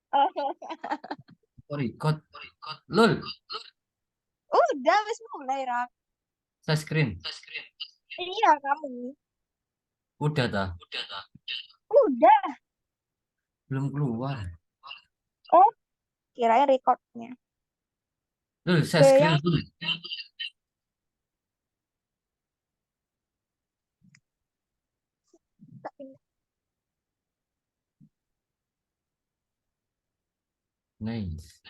Oh, Oh, record. Lul, udah, wis mulai, Rak. saya screen. Iya, kamu. Udah ta? Udah. Belum keluar. Oh, kirain recordnya. Lul, saya Oke, screen yang dulu. tak pindah. Nice.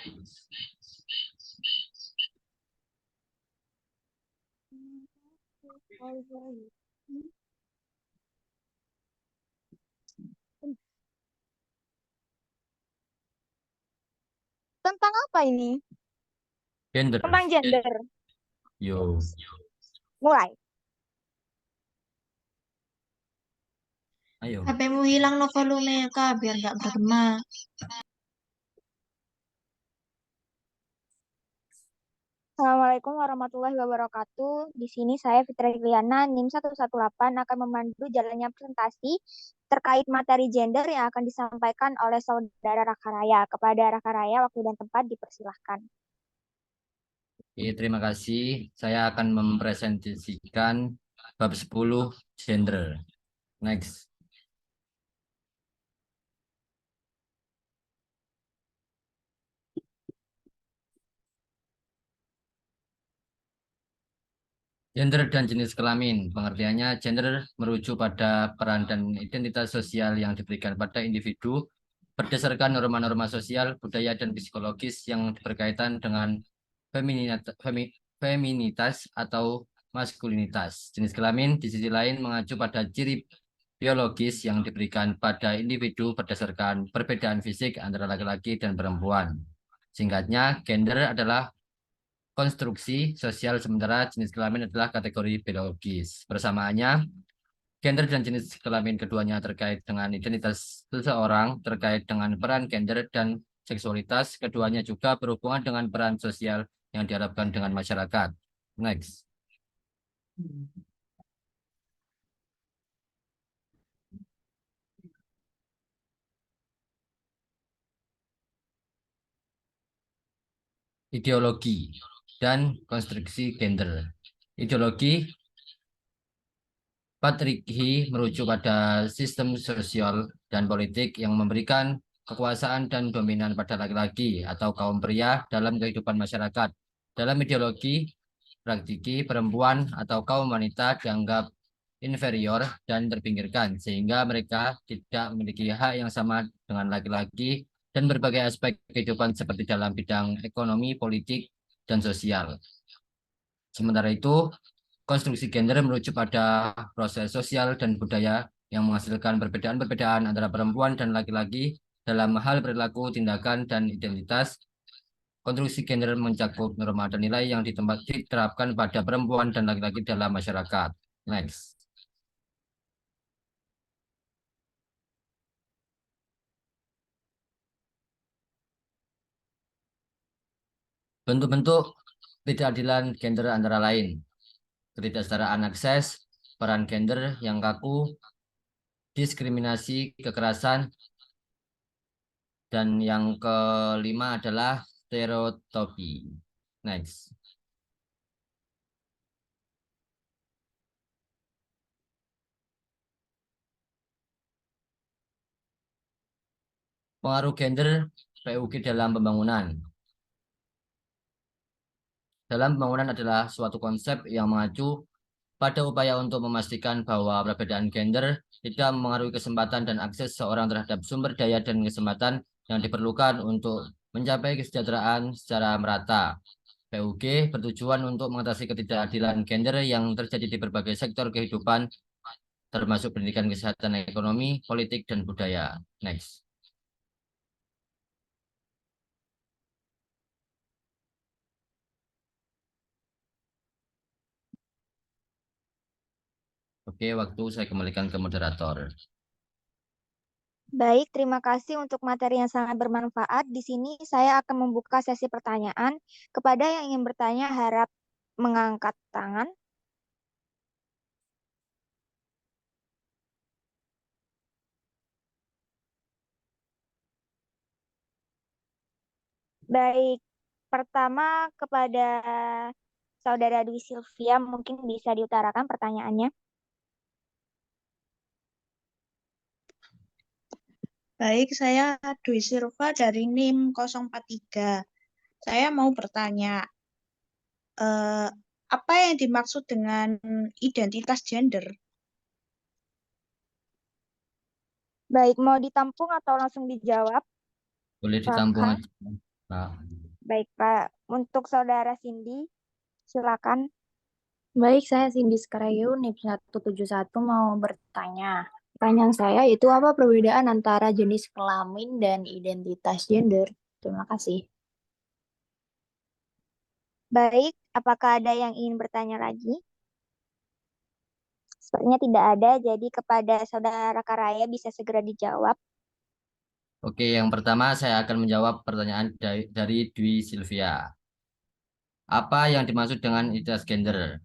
Tentang apa ini? Gender. Tentang gender. Yo. Mulai. Ayo. HP-mu hilang no volume Kak, biar nggak bergema. Assalamualaikum warahmatullahi wabarakatuh. Di sini saya Fitri Liana, NIM 118 akan memandu jalannya presentasi terkait materi gender yang akan disampaikan oleh Saudara Rakaraya. Kepada Rakaraya, waktu dan tempat dipersilahkan. Oke, terima kasih. Saya akan mempresentasikan bab 10 gender. Next. Gender dan jenis kelamin. Pengertiannya, gender merujuk pada peran dan identitas sosial yang diberikan pada individu berdasarkan norma-norma sosial, budaya, dan psikologis yang berkaitan dengan feminitas atau maskulinitas. Jenis kelamin di sisi lain mengacu pada ciri biologis yang diberikan pada individu berdasarkan perbedaan fisik antara laki-laki dan perempuan. Singkatnya, gender adalah konstruksi sosial sementara jenis kelamin adalah kategori biologis. Persamaannya, gender dan jenis kelamin keduanya terkait dengan identitas seseorang, terkait dengan peran gender dan seksualitas, keduanya juga berhubungan dengan peran sosial yang diharapkan dengan masyarakat. Next. Ideologi dan konstruksi gender. Ideologi patriarki merujuk pada sistem sosial dan politik yang memberikan kekuasaan dan dominan pada laki-laki atau kaum pria dalam kehidupan masyarakat. Dalam ideologi praktiki, perempuan atau kaum wanita dianggap inferior dan terpinggirkan, sehingga mereka tidak memiliki hak yang sama dengan laki-laki dan berbagai aspek kehidupan seperti dalam bidang ekonomi, politik, dan sosial. Sementara itu, konstruksi gender merujuk pada proses sosial dan budaya yang menghasilkan perbedaan-perbedaan antara perempuan dan laki-laki dalam hal perilaku, tindakan, dan identitas. Konstruksi gender mencakup norma dan nilai yang diterapkan pada perempuan dan laki-laki dalam masyarakat. Next. Bentuk-bentuk ketidakadilan gender antara lain. Ketidaksetaraan akses, peran gender yang kaku, diskriminasi, kekerasan, dan yang kelima adalah stereotopi. Next. Pengaruh gender PUG dalam pembangunan. Dalam pembangunan adalah suatu konsep yang mengacu pada upaya untuk memastikan bahwa perbedaan gender tidak mengaruhi kesempatan dan akses seorang terhadap sumber daya dan kesempatan yang diperlukan untuk mencapai kesejahteraan secara merata. PUG bertujuan untuk mengatasi ketidakadilan gender yang terjadi di berbagai sektor kehidupan, termasuk pendidikan, kesehatan, ekonomi, politik, dan budaya. Next. Oke, waktu saya kembalikan ke moderator. Baik, terima kasih untuk materi yang sangat bermanfaat. Di sini saya akan membuka sesi pertanyaan. Kepada yang ingin bertanya, harap mengangkat tangan. Baik, pertama kepada Saudara Dwi Sylvia mungkin bisa diutarakan pertanyaannya. Baik, saya Dwi Silva dari NIM 043. Saya mau bertanya, eh, apa yang dimaksud dengan identitas gender? Baik, mau ditampung atau langsung dijawab, Boleh Pak ditampung Kang? aja. Nah, Baik, Pak. Untuk Saudara Cindy, silakan. Baik, saya Cindy Skarayu, NIP 171 mau bertanya. Pertanyaan saya itu apa perbedaan antara jenis kelamin dan identitas gender? Terima kasih. Baik, apakah ada yang ingin bertanya lagi? Sepertinya tidak ada, jadi kepada Saudara Karaya bisa segera dijawab. oke, yang pertama saya akan menjawab pertanyaan dari Dwi Sylvia. Apa yang dimaksud dengan identitas gender?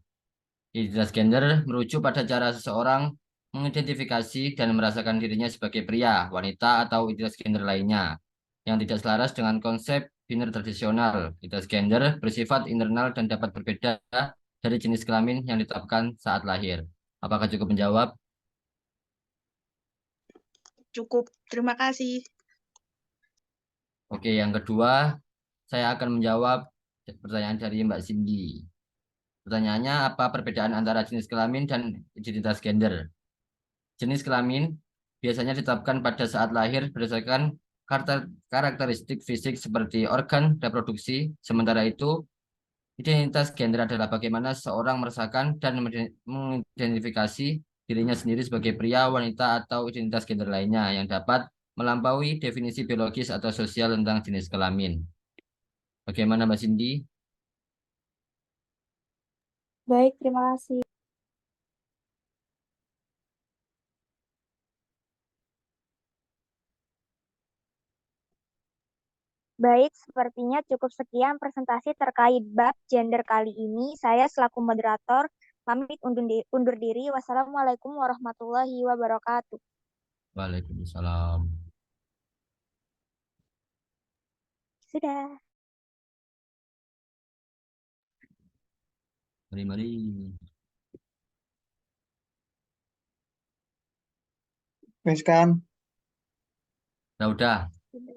Identitas gender merujuk pada cara seseorang mengidentifikasi dan merasakan dirinya sebagai pria, wanita, atau identitas gender lainnya yang tidak selaras dengan konsep biner tradisional. Identitas gender bersifat internal dan dapat berbeda dari jenis kelamin yang ditetapkan saat lahir. Apakah cukup menjawab? Cukup, terima kasih. Oke, yang kedua, saya akan menjawab pertanyaan dari Mbak Cindy. Pertanyaannya, apa perbedaan antara jenis kelamin dan identitas gender? Jenis kelamin biasanya ditetapkan pada saat lahir berdasarkan karakteristik fisik seperti organ reproduksi. Sementara itu, identitas gender adalah bagaimana seorang merasakan dan mengidentifikasi dirinya sendiri sebagai pria, wanita, atau identitas gender lainnya yang dapat melampaui definisi biologis atau sosial tentang jenis kelamin. Bagaimana Mbak Cindy? Baik, terima kasih. Baik, sepertinya cukup sekian presentasi terkait bab gender kali ini. Saya selaku moderator pamit undur diri. Wassalamualaikum warahmatullahi wabarakatuh. Waalaikumsalam. Sudah. Mari-mari. Wes kan, Udah.